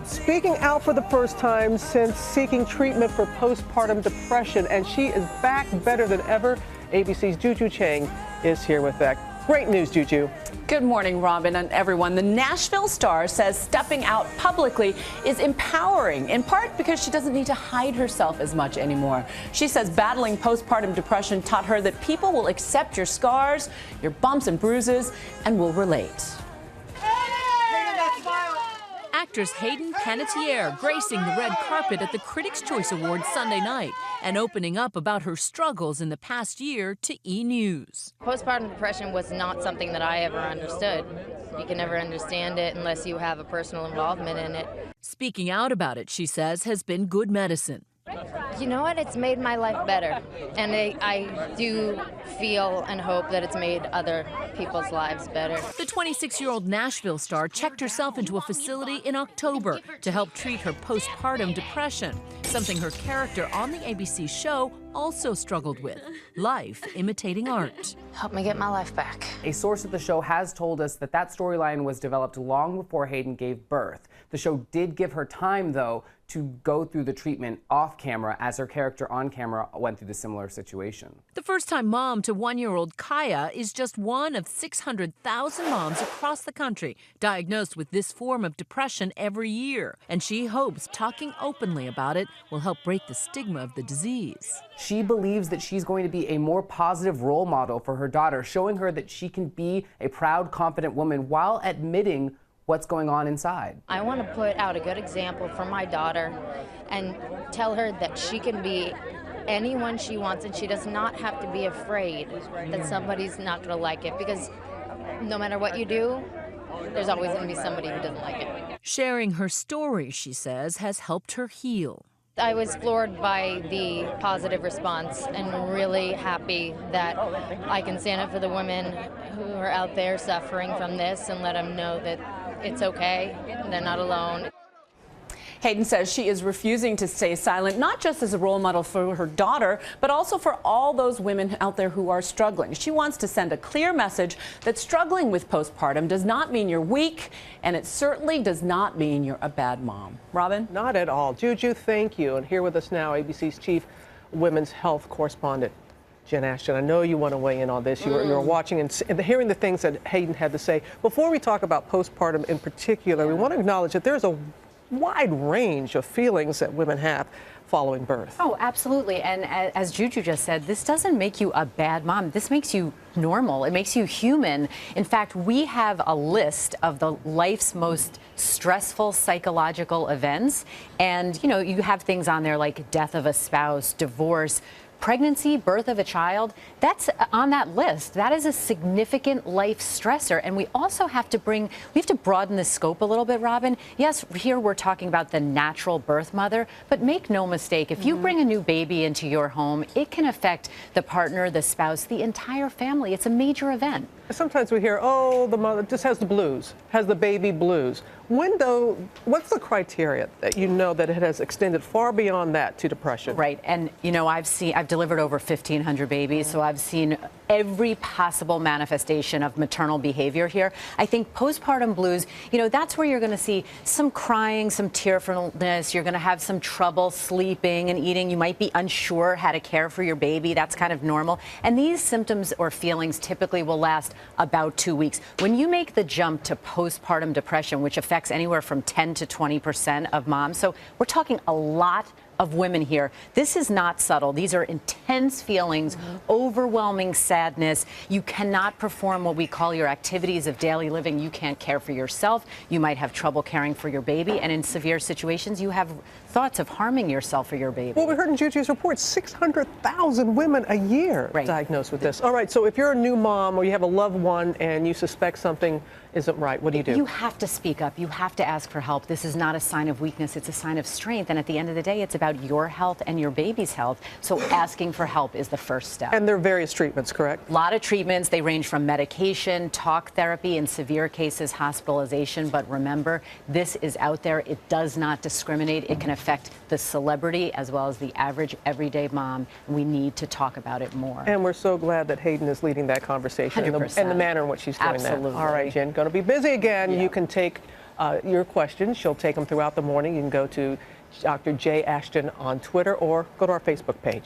speaking out for the first time since seeking treatment for postpartum depression, and she is back better than ever. ABC's Juju Chang is here with that. Great news, Juju. Good morning, Robin and everyone. The Nashville star says stepping out publicly is empowering, in part because she doesn't need to hide herself as much anymore. She says battling postpartum depression taught her that people will accept your scars, your bumps and bruises, and will relate. Actress Hayden Panettiere gracing the red carpet at the Critics' Choice Awards Sunday night and opening up about her struggles in the past year to E! News. Postpartum depression was not something that I ever understood. You can never understand it unless you have a personal involvement in it. Speaking out about it, she says, has been good medicine. You know what? It's made my life better. And I do feel and hope that it's made other people's lives better. The 26-year-old Nashville star checked herself into a facility in October to help treat her postpartum depression, something her character on the ABC show also struggled with, life imitating art. Help me get my life back. A source at the show has told us that that storyline was developed long before Hayden gave birth. The show did give her time, though, to go through the treatment off camera as her character on camera went through the similar situation. The first-time mom to one-year-old Kaya is just one of 600,000 moms across the country diagnosed with this form of depression every year. And she hopes talking openly about it will help break the stigma of the disease. She believes that she's going to be a more positive role model for her daughter, showing her that she can be a proud, confident woman while admitting what's going on inside. I want to put out a good example for my daughter and tell her that she can be anyone she wants and she does not have to be afraid that somebody's not going to like it, because no matter what you do, there's always going to be somebody who doesn't like it. Sharing her story, she says, has helped her heal. I was floored by the positive response and really happy that I can stand up for the women who are out there suffering from this and let them know that it's okay, they're not alone. Hayden says she is refusing to stay silent, not just as a role model for her daughter, but also for all those women out there who are struggling. She wants to send a clear message that struggling with postpartum does not mean you're weak, and it certainly does not mean you're a bad mom. Robin? Not at all. Juju, thank you. And here with us now, ABC's chief women's health correspondent, Jen Ashton. I know you want to weigh in on this. You're watching and hearing the things that Hayden had to say. Before we talk about postpartum in particular, we want to acknowledge that there's a wide range of feelings that women have following birth. Oh, absolutely. And as Juju just said, this doesn't make you a bad mom. This makes you normal. It makes you human. In fact, we have a list of the life's most stressful psychological events. And, you know, you have things on there like death of a spouse, divorce, pregnancy, birth of a child. That's on that list. That is a significant life stressor. And we also have to broaden the scope a little bit, Robin. Yes, here we're talking about the natural birth mother, but make no mistake, if you bring a new baby into your home, it can affect the partner, the spouse, the entire family. It's a major event. Sometimes we hear, oh, the mother just has the blues, has the baby blues. What's the criteria that you know that it has extended far beyond that to depression? Right, and you know, I've delivered over 1,500 babies, so I've seen every possible manifestation of maternal behavior here. I think postpartum blues, you know, that's where you're going to see some crying, some tearfulness. You're going to have some trouble sleeping and eating. You might be unsure how to care for your baby. That's kind of normal. And these symptoms or feelings typically will last about 2 weeks. When you make the jump to postpartum depression, which affects anywhere from 10 to 20% of moms, so we're talking a lot of women here. This is not subtle. These are intense feelings, overwhelming sadness. You cannot perform what we call your activities of daily living. You can't care for yourself. You might have trouble caring for your baby. And in severe situations, you have thoughts of harming yourself or your baby. Well, we heard in Juju's report, 600,000 women a year diagnosed with this. All right, so if you're a new mom or you have a loved one and you suspect something isn't right, what do you do? You have to speak up. You have to ask for help. This is not a sign of weakness. It's a sign of strength. And at the end of the day, it's about your health and your baby's health. So asking for help is the first step. And there are various treatments, correct? A lot of treatments. They range from medication, talk therapy, in severe cases, hospitalization. But remember, this is out there. It does not discriminate. It can affect the celebrity as well as the average everyday mom. We need to talk about it more. And we're so glad that Hayden is leading that conversation and the manner in which she's doing that. Absolutely. All right, Jen, going to be busy again. Yeah. You can take your questions. She'll take them throughout the morning. You can go to Dr. J. Ashton on Twitter or go to our Facebook page.